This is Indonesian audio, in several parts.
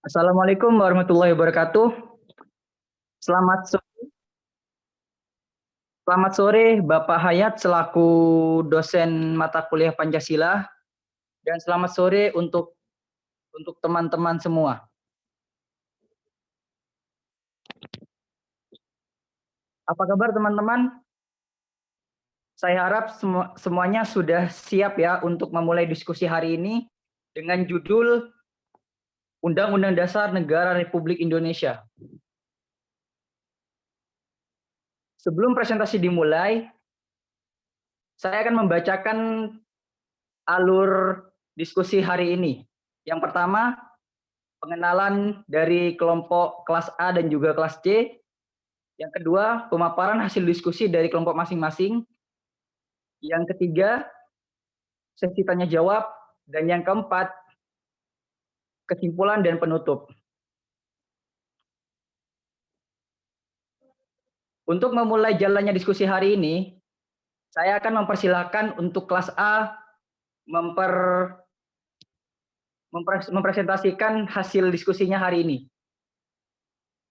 Assalamualaikum warahmatullahi wabarakatuh. Selamat so- Selamat sore, Bapak Hayat selaku dosen mata kuliah Pancasila, dan selamat sore untuk teman-teman semua. Apa kabar teman-teman? Saya harap semuanya sudah siap ya untuk memulai diskusi hari ini dengan judul Undang-Undang Dasar Negara Republik Indonesia. Sebelum presentasi dimulai, saya akan membacakan alur diskusi hari ini. Yang pertama, pengenalan dari kelompok kelas A dan juga kelas C. Yang kedua, pemaparan hasil diskusi dari kelompok masing-masing. Yang ketiga, sesi tanya jawab. Dan yang keempat, kesimpulan dan penutup. Untuk memulai jalannya diskusi hari ini, saya akan mempersilahkan untuk kelas A mempresentasikan hasil diskusinya hari ini.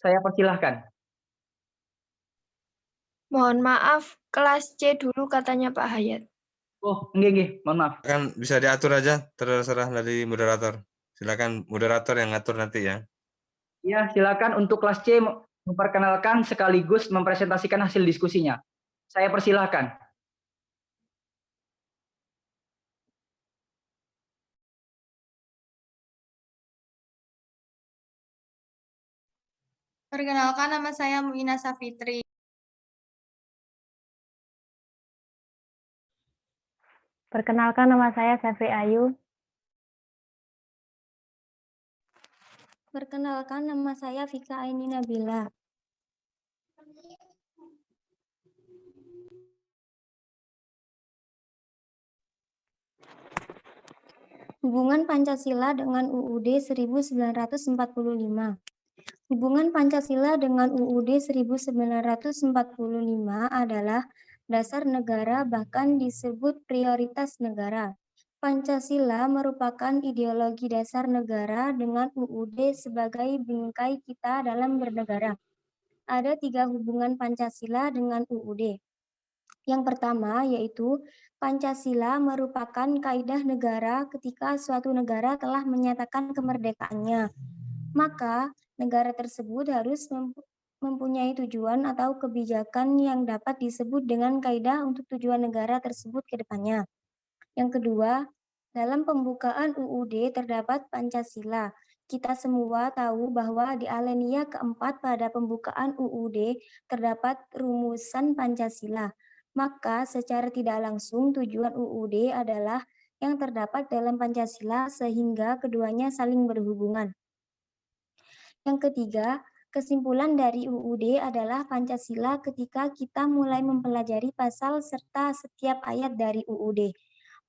Saya persilahkan. Mohon maaf, kelas C dulu katanya Pak Hayat. Oh, nggih, mohon maaf. Kan bisa diatur aja, terserah dari moderator. Silakan moderator yang ngatur nanti ya. Ya, silakan untuk kelas C memperkenalkan sekaligus mempresentasikan hasil diskusinya. Saya persilahkan. Perkenalkan, nama saya Muina Safitri. Perkenalkan, nama saya Safri Ayu. Perkenalkan, nama saya Vika Aini Nabila. Hubungan Pancasila dengan UUD 1945. Hubungan Pancasila dengan UUD 1945 adalah dasar negara, bahkan disebut prioritas negara. Pancasila merupakan ideologi dasar negara dengan UUD sebagai bingkai kita dalam bernegara. Ada 3 hubungan Pancasila dengan UUD. Yang pertama yaitu Pancasila merupakan kaidah negara ketika suatu negara telah menyatakan kemerdekaannya. Maka negara tersebut harus mempunyai tujuan atau kebijakan yang dapat disebut dengan kaidah untuk tujuan negara tersebut ke depannya. Yang kedua, dalam pembukaan UUD terdapat Pancasila. Kita semua tahu bahwa di alinea keempat pada pembukaan UUD terdapat rumusan Pancasila. Maka secara tidak langsung tujuan UUD adalah yang terdapat dalam Pancasila sehingga keduanya saling berhubungan. Yang ketiga, kesimpulan dari UUD adalah Pancasila ketika kita mulai mempelajari pasal serta setiap ayat dari UUD.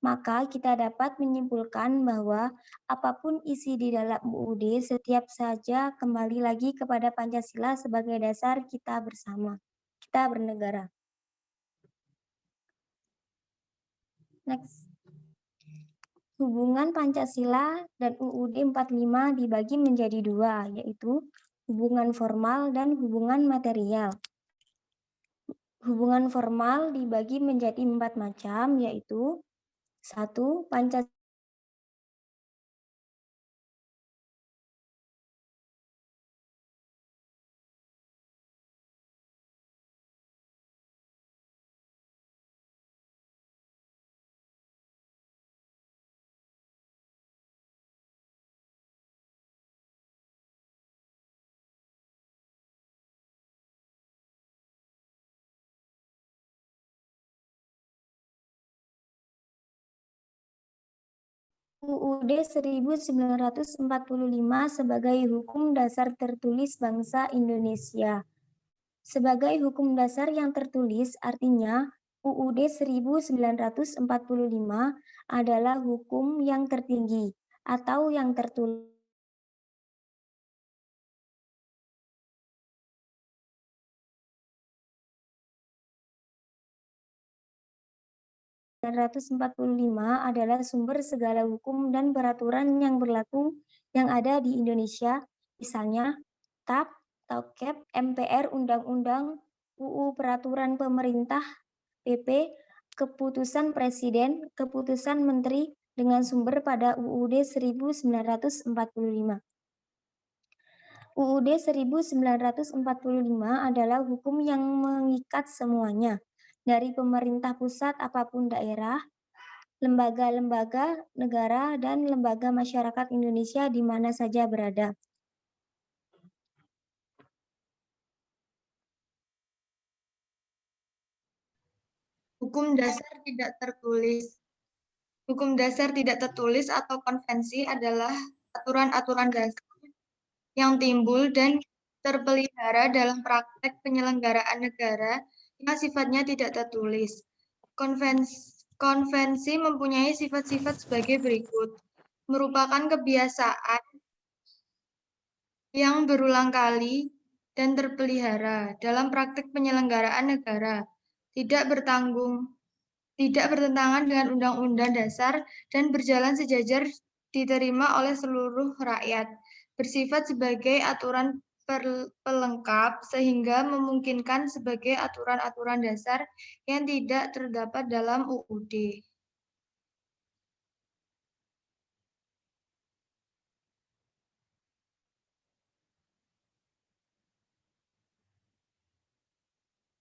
Maka kita dapat menyimpulkan bahwa apapun isi di dalam UUD setiap saja kembali lagi kepada Pancasila sebagai dasar kita bersama, kita bernegara. Next. Hubungan Pancasila dan UUD 45 dibagi menjadi 2, yaitu hubungan formal dan hubungan material. Hubungan formal dibagi menjadi 4 macam, yaitu 1. Pancasila 1945 sebagai hukum dasar tertulis bangsa Indonesia. Sebagai hukum dasar yang tertulis artinya UUD 1945 adalah hukum yang tertinggi atau yang tertulis 1945 adalah sumber segala hukum dan peraturan yang berlaku yang ada di Indonesia, misalnya TAP, TAUKEP, MPR, Undang-Undang, UU Peraturan Pemerintah, PP, Keputusan Presiden, Keputusan Menteri dengan sumber pada UUD 1945. UUD 1945 adalah hukum yang mengikat semuanya, dari pemerintah pusat apapun daerah, lembaga-lembaga negara, dan lembaga masyarakat Indonesia di mana saja berada. Hukum dasar tidak tertulis. Hukum dasar tidak tertulis atau konvensi adalah aturan-aturan dasar yang timbul dan terpelihara dalam praktek penyelenggaraan negara yang sifatnya tidak tertulis. Konvensi mempunyai sifat-sifat sebagai berikut. Merupakan kebiasaan yang berulang kali dan terpelihara dalam praktek penyelenggaraan negara, tidak bertentangan dengan Undang-Undang Dasar dan berjalan sejajar diterima oleh seluruh rakyat, bersifat sebagai aturan pelengkap sehingga memungkinkan sebagai aturan-aturan dasar yang tidak terdapat dalam UUD.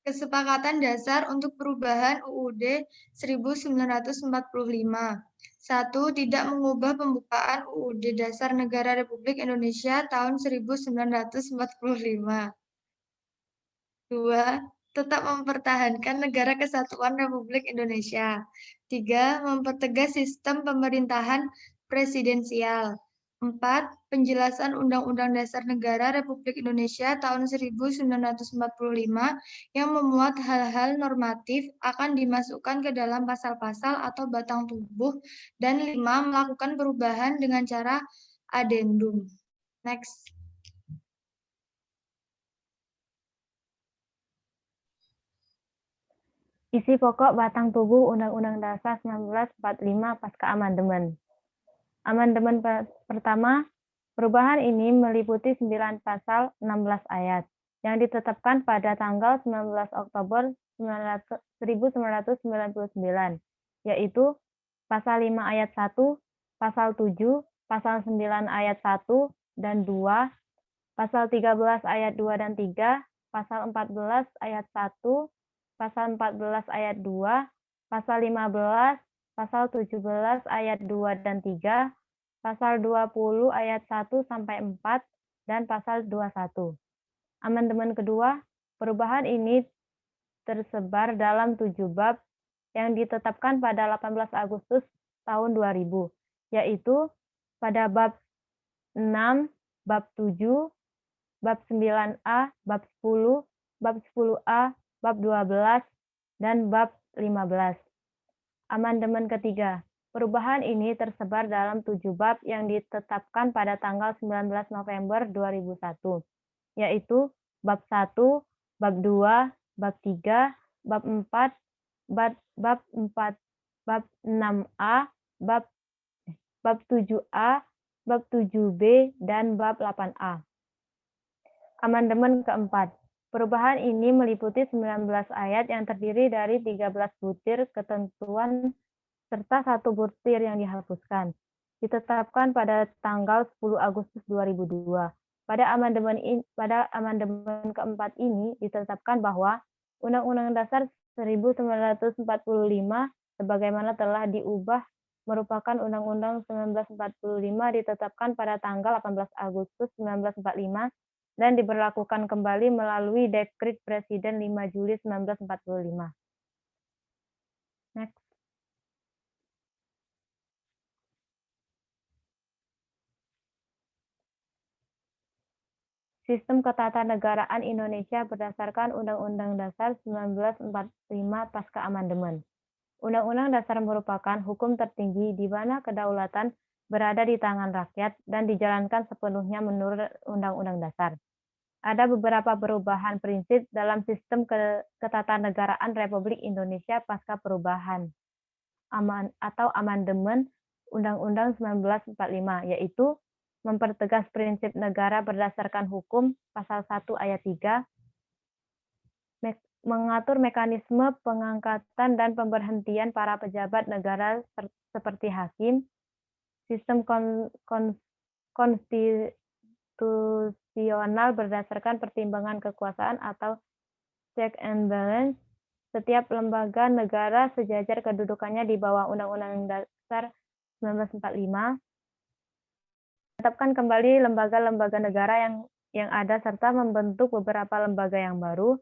Kesepakatan dasar untuk perubahan UUD 1945. 1. Tidak mengubah pembukaan UUD Dasar Negara Republik Indonesia tahun 1945. 2. Tetap mempertahankan Negara Kesatuan Republik Indonesia. 3. Mempertegas sistem pemerintahan presidensial. 4. Penjelasan Undang-Undang Dasar Negara Republik Indonesia tahun 1945 yang memuat hal-hal normatif akan dimasukkan ke dalam pasal-pasal atau batang tubuh. Dan 5. Melakukan perubahan dengan cara adendum. Next. Isi pokok batang tubuh Undang-Undang Dasar 1945 pasca amandemen. Amandemen pertama, perubahan ini meliputi 9 pasal 16 ayat yang ditetapkan pada tanggal 19 Oktober 1999, yaitu pasal 5 ayat 1, pasal 7, pasal 9 ayat 1 dan 2, pasal 13 ayat 2 dan 3, pasal 14 ayat 1, pasal 14 ayat 2, pasal 15, pasal 17 ayat 2 dan 3, pasal 20 ayat 1 sampai 4, dan pasal 21. Amandemen kedua, perubahan ini tersebar dalam 7 bab yang ditetapkan pada 18 Agustus tahun 2000, yaitu pada bab 6, bab 7, bab 9A, bab 10, bab 10A, bab 12, dan bab 15. Amandemen ketiga, perubahan ini tersebar dalam 7 bab yang ditetapkan pada tanggal 19 November 2001, yaitu bab 1, bab 2, bab 3, bab 4, bab 4, bab 6A, bab 7A, bab 7B, dan bab 8A. Amandemen keempat, perubahan ini meliputi 19 ayat yang terdiri dari 13 butir ketentuan serta 1 butir yang dihapuskan. Ditetapkan pada tanggal 10 Agustus 2002. Pada amandemen keempat ini ditetapkan bahwa Undang-Undang Dasar 1945 sebagaimana telah diubah merupakan Undang-Undang 1945 ditetapkan pada tanggal 18 Agustus 1945 dan diberlakukan kembali melalui Dekrit Presiden 5 Juli 1945. Next. Sistem Ketatanegaraan Indonesia berdasarkan Undang-Undang Dasar 1945 pasca amandemen. Undang-Undang Dasar merupakan hukum tertinggi di mana kedaulatan berada di tangan rakyat dan dijalankan sepenuhnya menurut Undang-Undang Dasar. Ada beberapa perubahan prinsip dalam sistem ketatanegaraan Republik Indonesia pasca perubahan atau amandemen Undang-Undang 1945, yaitu mempertegas prinsip negara berdasarkan hukum, pasal 1 ayat 3, mengatur mekanisme pengangkatan dan pemberhentian para pejabat negara seperti hakim, sistem konstitusional berdasarkan pertimbangan kekuasaan atau check and balance. Setiap lembaga negara sejajar kedudukannya di bawah Undang-Undang Dasar 1945. Tetapkan kembali lembaga-lembaga negara yang ada serta membentuk beberapa lembaga yang baru.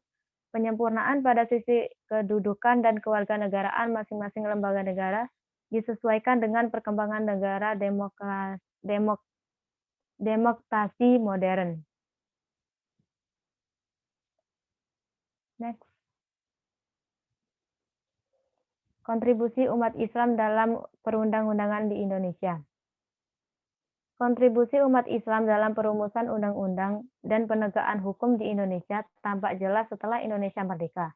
Penyempurnaan pada sisi kedudukan dan kewarganegaraan masing-masing lembaga negara disesuaikan dengan perkembangan negara demokrasi modern. Next. Kontribusi umat Islam dalam perundang-undangan di Indonesia. Kontribusi umat Islam dalam perumusan undang-undang dan penegakan hukum di Indonesia tampak jelas setelah Indonesia merdeka.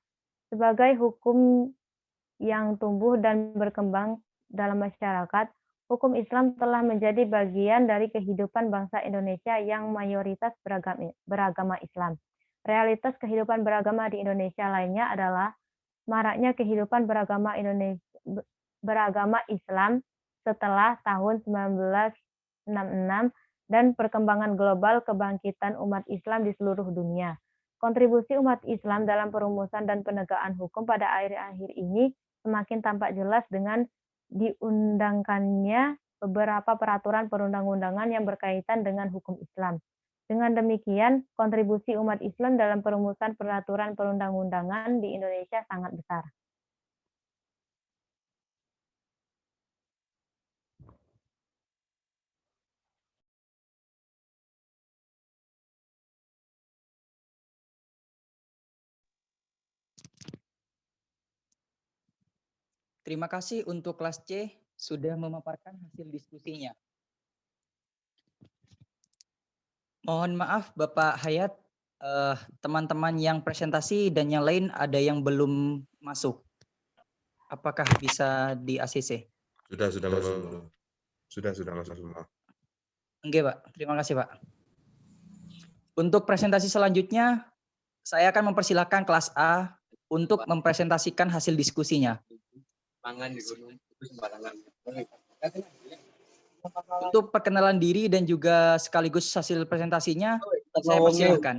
Sebagai hukum yang tumbuh dan berkembang dalam masyarakat, hukum Islam telah menjadi bagian dari kehidupan bangsa Indonesia yang mayoritas beragama Islam. Realitas kehidupan beragama di Indonesia lainnya adalah maraknya kehidupan beragama Islam setelah tahun 1966 dan perkembangan global kebangkitan umat Islam di seluruh dunia. Kontribusi umat Islam dalam perumusan dan penegakan hukum pada akhir-akhir ini semakin tampak jelas dengan diundangkannya beberapa peraturan perundang-undangan yang berkaitan dengan hukum Islam. Dengan demikian, kontribusi umat Islam dalam perumusan peraturan perundang-undangan di Indonesia sangat besar. Terima kasih untuk kelas C sudah memaparkan hasil diskusinya. Mohon maaf Bapak Hayat, teman-teman yang presentasi dan yang lain ada yang belum masuk. Apakah bisa di ACC? Sudah masuk. Sudah masuk semua. Oke Pak, terima kasih Pak. Untuk presentasi selanjutnya, saya akan mempersilakan kelas A untuk mempresentasikan hasil diskusinya. Untuk perkenalan diri dan juga sekaligus hasil presentasinya, saya persilahkan.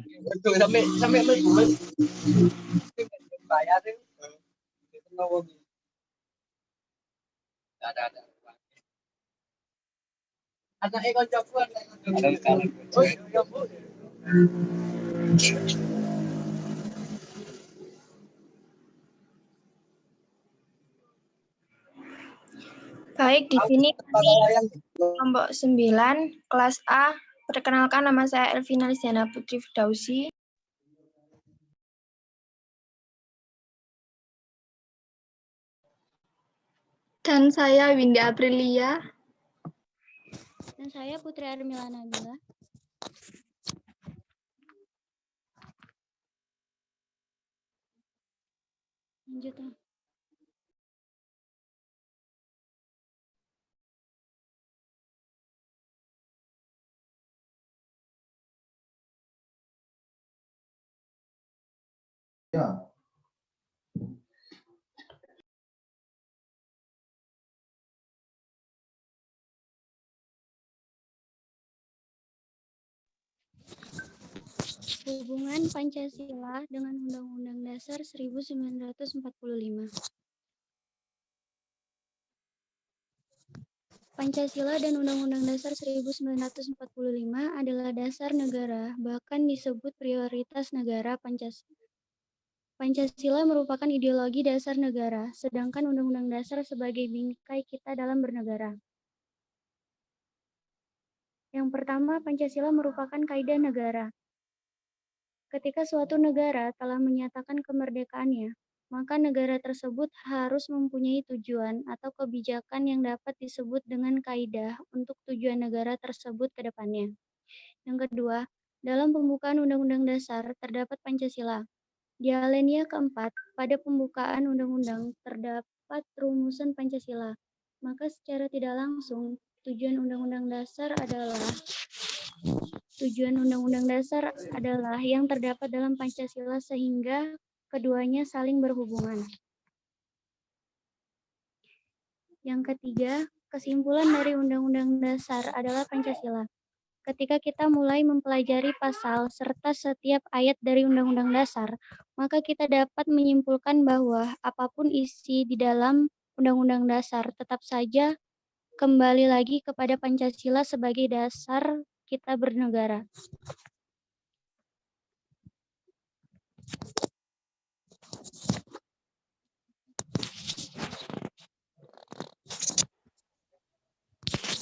Baik, di sini kami kelompok 9, kelas A. Perkenalkan, nama saya Elvina Listiana Putri Fidausi. Dan saya Windy Aprilia. Dan saya Putri Armila Nabila. Lanjut. Ya. Hubungan Pancasila dengan Undang-Undang Dasar 1945. Pancasila dan Undang-Undang Dasar 1945 adalah dasar negara, bahkan disebut prioritas negara. Pancasila merupakan ideologi dasar negara, sedangkan Undang-Undang Dasar sebagai bingkai kita dalam bernegara. Yang pertama, Pancasila merupakan kaidah negara. Ketika suatu negara telah menyatakan kemerdekaannya, maka negara tersebut harus mempunyai tujuan atau kebijakan yang dapat disebut dengan kaidah untuk tujuan negara tersebut ke depannya. Yang kedua, dalam pembukaan Undang-Undang Dasar terdapat Pancasila. Di alinea keempat, pada pembukaan undang-undang terdapat rumusan Pancasila. Maka secara tidak langsung, tujuan Undang-Undang Dasar adalah Tujuan Undang-Undang Dasar adalah yang terdapat dalam Pancasila sehingga keduanya saling berhubungan. Yang ketiga, kesimpulan dari Undang-Undang Dasar adalah Pancasila. Ketika kita mulai mempelajari pasal serta setiap ayat dari Undang-Undang Dasar, maka kita dapat menyimpulkan bahwa apapun isi di dalam Undang-Undang Dasar tetap saja kembali lagi kepada Pancasila sebagai dasar kita bernegara.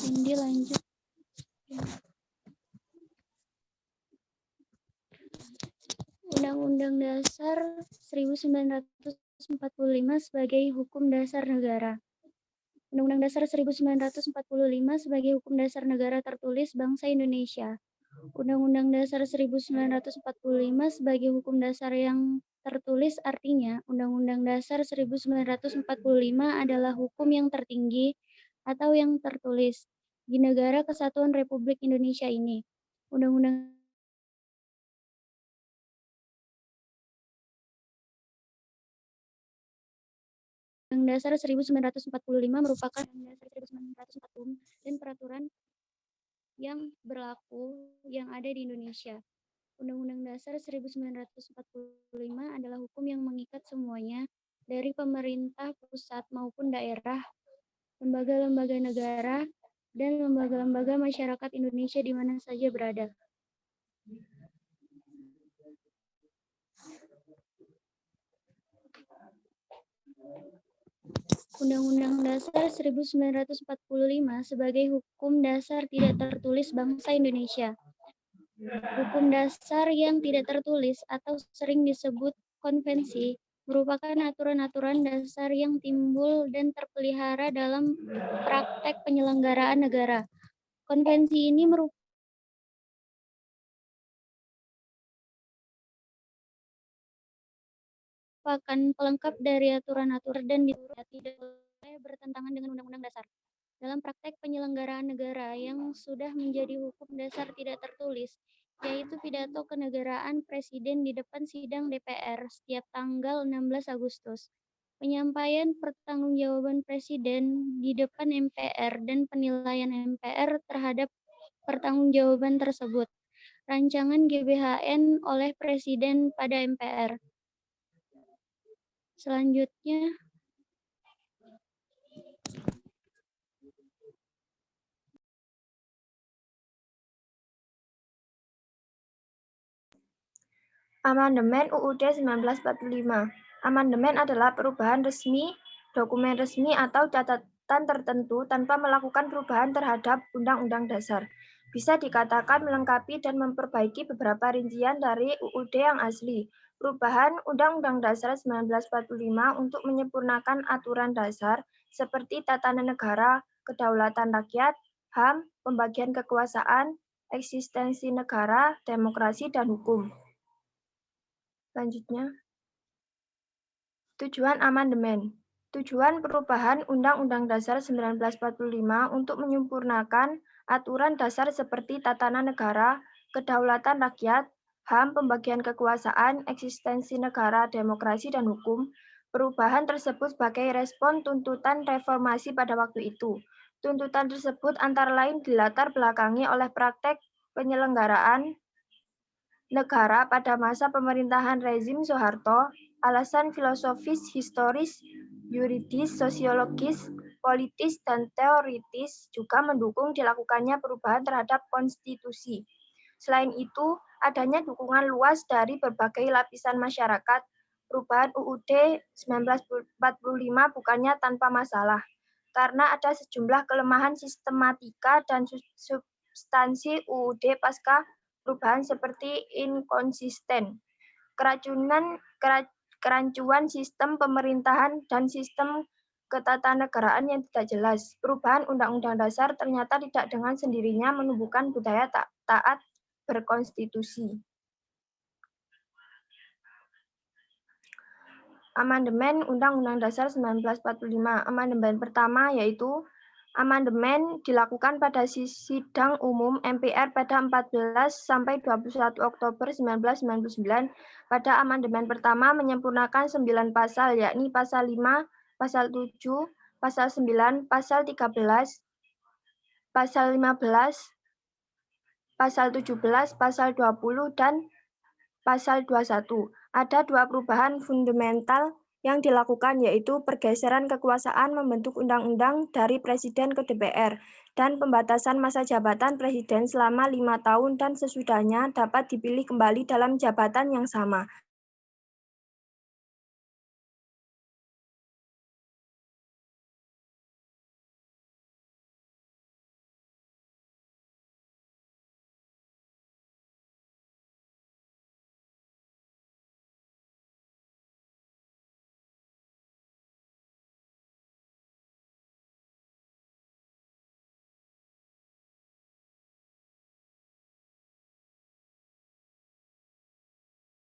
Ini lanjut. Undang-Undang Dasar 1945 sebagai hukum dasar negara. Undang-Undang Dasar 1945 sebagai hukum dasar negara tertulis bangsa Indonesia. Undang-Undang Dasar 1945 sebagai hukum dasar yang tertulis artinya Undang-Undang Dasar 1945 adalah hukum yang tertinggi atau yang tertulis di Negara Kesatuan Republik Indonesia ini. Undang-Undang Dasar 1945 merupakan Dasar 1940 dan peraturan yang berlaku yang ada di Indonesia. Undang-Undang Dasar 1945 adalah hukum yang mengikat semuanya dari pemerintah pusat maupun daerah, lembaga-lembaga negara, dan lembaga-lembaga masyarakat Indonesia di mana saja berada. Undang-Undang Dasar 1945 sebagai hukum dasar tidak tertulis bangsa Indonesia. Hukum dasar yang tidak tertulis atau sering disebut konvensi merupakan aturan-aturan dasar yang timbul dan terpelihara dalam praktek penyelenggaraan negara. Konvensi ini merupakan pelengkap dari aturan-aturan dan tidak boleh bertentangan dengan Undang-Undang Dasar. Dalam praktek penyelenggaraan negara yang sudah menjadi hukum dasar tidak tertulis, yaitu pidato kenegaraan Presiden di depan sidang DPR setiap tanggal 16 Agustus, penyampaian pertanggungjawaban Presiden di depan MPR dan penilaian MPR terhadap pertanggungjawaban tersebut, rancangan GBHN oleh Presiden pada MPR. Selanjutnya, Amandemen UUD 1945. Amandemen adalah perubahan resmi, dokumen resmi atau catatan tertentu tanpa melakukan perubahan terhadap Undang-Undang Dasar. Bisa dikatakan melengkapi dan memperbaiki beberapa rincian dari UUD yang asli. Perubahan Undang-Undang Dasar 1945 untuk menyempurnakan aturan dasar seperti tatanan negara, kedaulatan rakyat, HAM, pembagian kekuasaan, eksistensi negara, demokrasi, dan hukum. Selanjutnya, tujuan amandemen. Tujuan perubahan Undang-Undang Dasar 1945 untuk menyempurnakan aturan dasar seperti tatanan negara, kedaulatan rakyat, HAM, pembagian kekuasaan, eksistensi negara, demokrasi, dan hukum. Perubahan tersebut sebagai respon tuntutan reformasi pada waktu itu. Tuntutan tersebut antara lain dilatar belakangi oleh praktek penyelenggaraan negara pada masa pemerintahan rezim Soeharto, alasan filosofis, historis, yuridis, sosiologis, politis, dan teoritis juga mendukung dilakukannya perubahan terhadap konstitusi. Selain itu, adanya dukungan luas dari berbagai lapisan masyarakat. Perubahan UUD 1945 bukannya tanpa masalah, karena ada sejumlah kelemahan sistematika dan substansi UUD pasca perubahan seperti inkonsisten, kerancuan sistem pemerintahan, dan sistem ketatanegaraan yang tidak jelas. Perubahan Undang-Undang Dasar ternyata tidak dengan sendirinya menumbuhkan budaya taat berkonstitusi. Amandemen Undang-Undang Dasar 1945. Amandemen pertama yaitu Amandemen dilakukan pada sidang umum MPR pada 14 sampai 21 Oktober 1999. Pada amandemen pertama menyempurnakan 9 pasal, yakni pasal 5, pasal 7, pasal 9, pasal 13, pasal 15, pasal 17, pasal 20, dan pasal 21. Ada 2 perubahan fundamental yang dilakukan, yaitu pergeseran kekuasaan membentuk undang-undang dari Presiden ke DPR, dan pembatasan masa jabatan Presiden selama 5 tahun dan sesudahnya dapat dipilih kembali dalam jabatan yang sama.